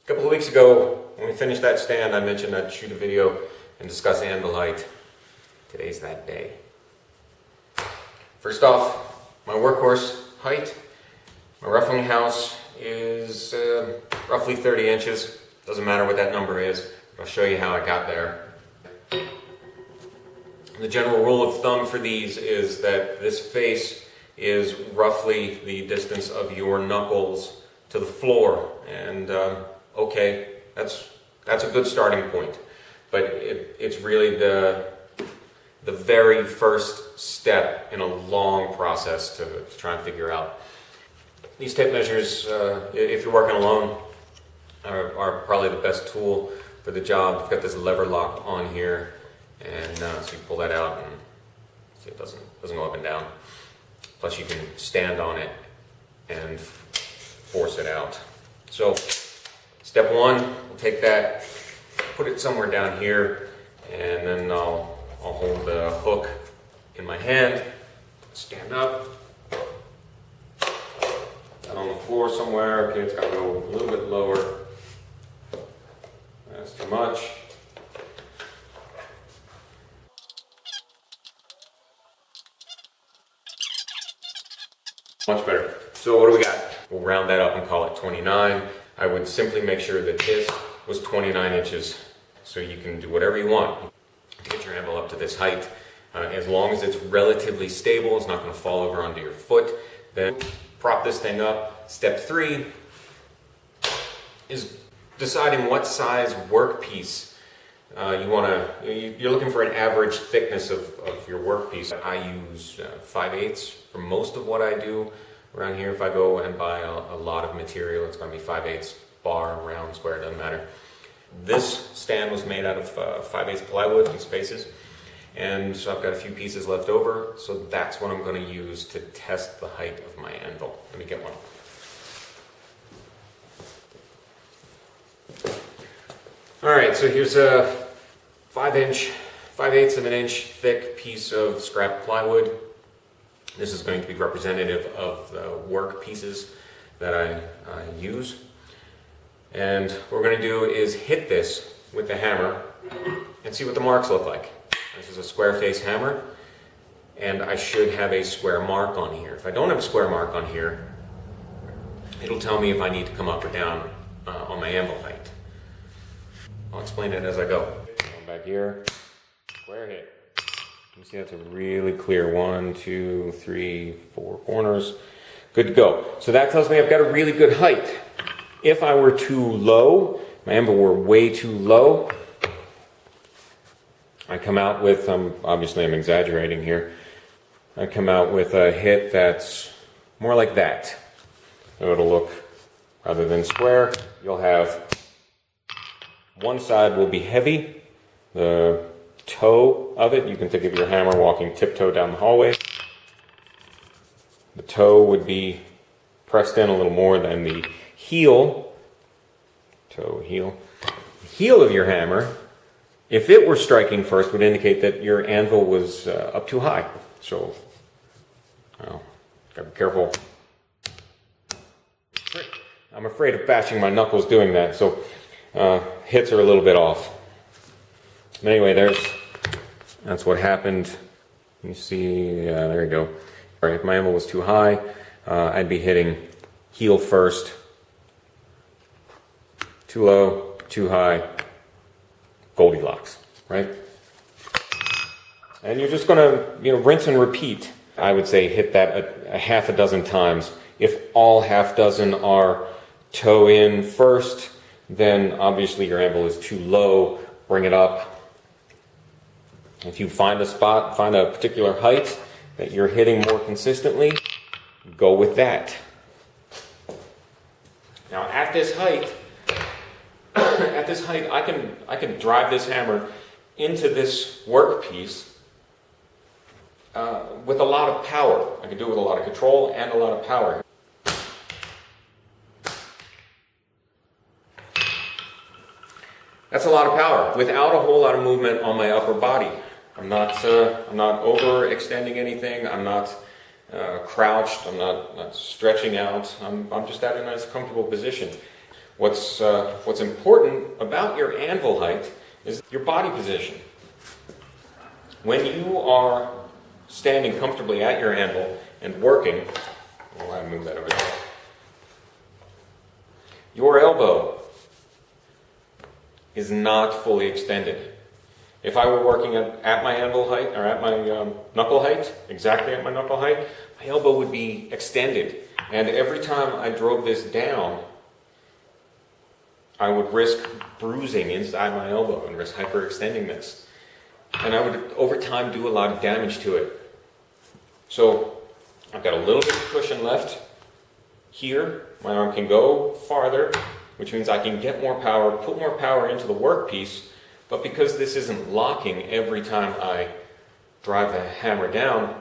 A couple of weeks ago, when we finished that stand, I mentioned I'd shoot a video and discuss anvil height. Today's that day. First off, my workhorse height. My roughing house is roughly 30 inches. Doesn't matter what that number is. I'll show you how I got there. The general rule of thumb for these is that this face is roughly the distance of your knuckles to the floor. And okay, that's a good starting point. But it's really the very first step in a long process to try and figure out. These tape measures, if you're working alone, are probably the best tool for the job. I've got this lever lock on here, and so you pull that out and see it doesn't go up and down. Plus you can stand on it and force it out. So step one, we'll take that, put it somewhere down here, and then I'll hold the hook in my hand, stand up, down on the floor somewhere. Okay, it's got to go a little bit lower. That's too much. Much better. So what do we got? We'll round that up and call it 29. I would simply make sure that this was 29 inches. So you can do whatever you want to get your anvil up to this height. As long as it's relatively stable, it's not going to fall over onto your foot. Then prop this thing up. Step 3 is deciding what size workpiece you're looking for an average thickness of your workpiece. I use 5/8 for most of what I do around here. If I go and buy a lot of material, it's going to be 5/8 bar, round, square, doesn't matter. This stand was made out of 5/8 plywood, these spaces, and so I've got a few pieces left over, so that's what I'm going to use to test the height of my anvil. Let me get one. Alright, so here's a 5/8 of an inch thick piece of scrap plywood. This is going to be representative of the work pieces that I use. And what we're going to do is hit this with the hammer and see what the marks look like. This is a square face hammer, and I should have a square mark on here. If I don't have a square mark on here, it'll tell me if I need to come up or down on my anvil height. I'll explain it as I go. Going back here, square hit. You see that's a really clear 1, 2, 3, 4 corners. Good to go. So that tells me I've got a really good height. If I were too low, my anvil were way too low, I come out with, obviously I'm exaggerating here, I come out with a hit that's more like that. So it'll look, rather than square, you'll have one side will be heavy, the toe of it, you can think of your hammer walking tiptoe down the hallway. The toe would be pressed in a little more than the heel, toe, heel. The heel of your hammer, if it were striking first, would indicate that your anvil was up too high. So, gotta be careful. I'm afraid of bashing my knuckles doing that, so hits are a little bit off. But anyway, that's what happened. You see, there you go. All right, if my anvil was too high, I'd be hitting heel first. Too low, too high, Goldilocks, right? And you're just going to, rinse and repeat. I would say hit that a half a dozen times. If all half dozen are toe in first, then obviously your anvil is too low. Bring it up. If you find a spot, find a particular height that you're hitting more consistently, go with that. Now at this height, I can drive this hammer into this workpiece with a lot of power. I can do it with a lot of control and a lot of power. That's a lot of power without a whole lot of movement on my upper body. I'm not overextending anything. I'm not crouched. I'm not stretching out. I'm just at a nice, comfortable position. What's important about your anvil height is your body position. When you are standing comfortably at your anvil and working, I move that over there. Your elbow is not fully extended. If I were working at my anvil height, or at my knuckle height, exactly at my knuckle height, my elbow would be extended. And every time I drove this down, I would risk bruising inside my elbow and risk hyperextending this. And I would, over time, do a lot of damage to it. So I've got a little bit of cushion left here. My arm can go farther, which means I can get more power, put more power into the workpiece. But because this isn't locking every time I drive the hammer down,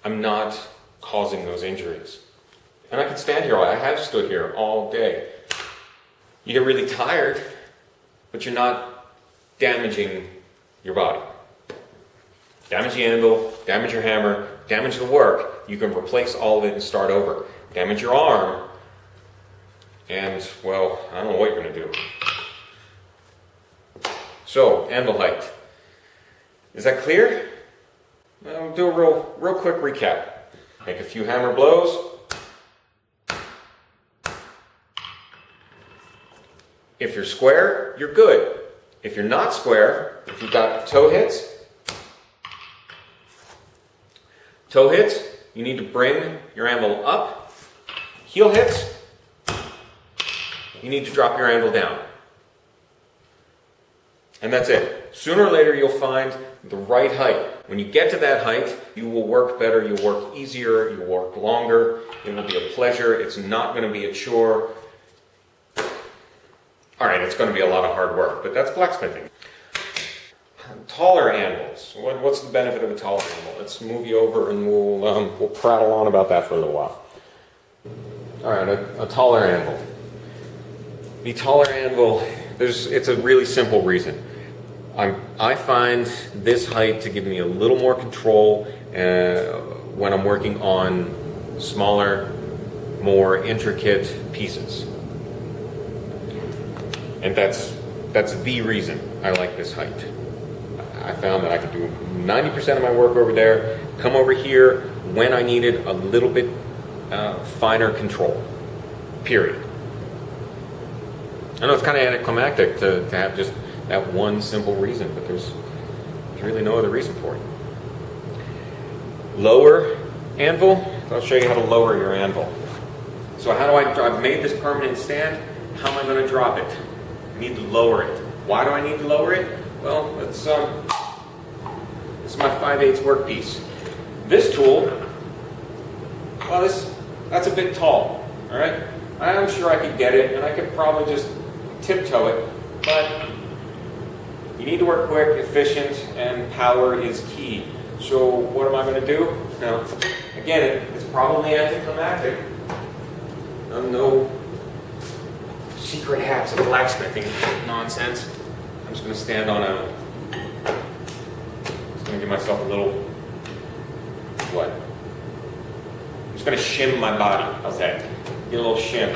I'm not causing those injuries. And I can stand here, I have stood here all day. You get really tired, but you're not damaging your body. Damage the anvil, damage your hammer, damage the work, you can replace all of it and start over. Damage your arm, and, well, I don't know what you're going to do. So, anvil height. Is that clear? I'll do a real quick recap. Make a few hammer blows. If you're square, you're good. If you're not square, if you've got toe hits, you need to bring your anvil up. Heel hits, you need to drop your anvil down. And that's it. Sooner or later, you'll find the right height. When you get to that height, you will work better, you'll work easier, you'll work longer. It will be a pleasure. It's not going to be a chore. All right, it's going to be a lot of hard work, but that's blacksmithing. Taller anvils. What's the benefit of a taller anvil? Let's move you over and we'll prattle on about that for a little while. All right, a taller anvil. The taller anvil, it's a really simple reason. I find this height to give me a little more control when I'm working on smaller, more intricate pieces. And that's the reason I like this height. I found that I could do 90% of my work over there, come over here when I needed a little bit finer control, period. I know it's kind of anticlimactic to have just that one simple reason, but there's really no other reason for it. Lower anvil, I'll show you how to lower your anvil. So how do I've made this permanent stand, how am I going to drop it? I need to lower it. Why do I need to lower it? Well, this is my 5/8 workpiece. This tool, well, that's a bit tall, all right? I'm sure I could get it, and I could probably just tiptoe it, but you need to work quick, efficient, and power is key. So what am I going to do? Now, again, it's probably anticlimactic. No secret hacks of blacksmithing nonsense. I'm just going to stand on just going to give myself a little, I'm just going to shim my body. How's that? Get a little shim.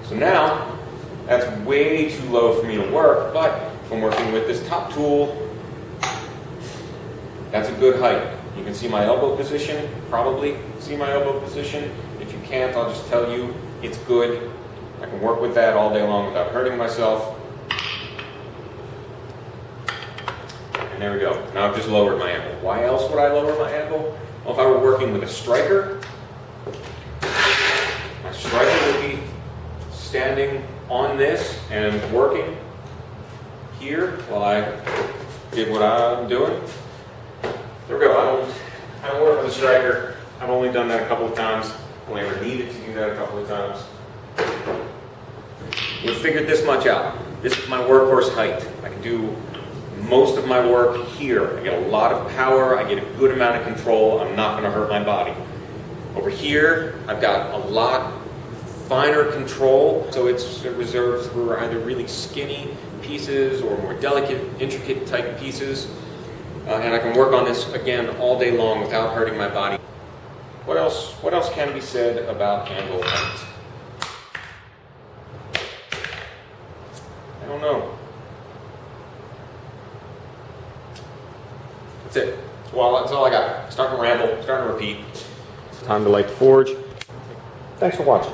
So now, that's way too low for me to work, but if I'm working with this top tool, that's a good height. You can see my elbow position, probably see my elbow position. If you can't, I'll just tell you it's good. I can work with that all day long without hurting myself. And there we go. Now I've just lowered my anvil. Why else would I lower my anvil? Well, if I were working with a striker, my striker would be standing on this and working here while I did what I'm doing. There we go. I don't work with a striker. I've only done that a couple of times. Only ever needed to do that a couple of times. We've figured this much out. This is my workhorse height. I can do most of my work here. I get a lot of power. I get a good amount of control. I'm not going to hurt my body. Over here, I've got a lot finer control, so it's reserved for either really skinny pieces or more delicate, intricate type pieces. And I can work on this again all day long without hurting my body. What else can be said about anvil height? That's it. Well, that's all I got. Starting to ramble, starting to repeat. Time to light the forge. Thanks for watching.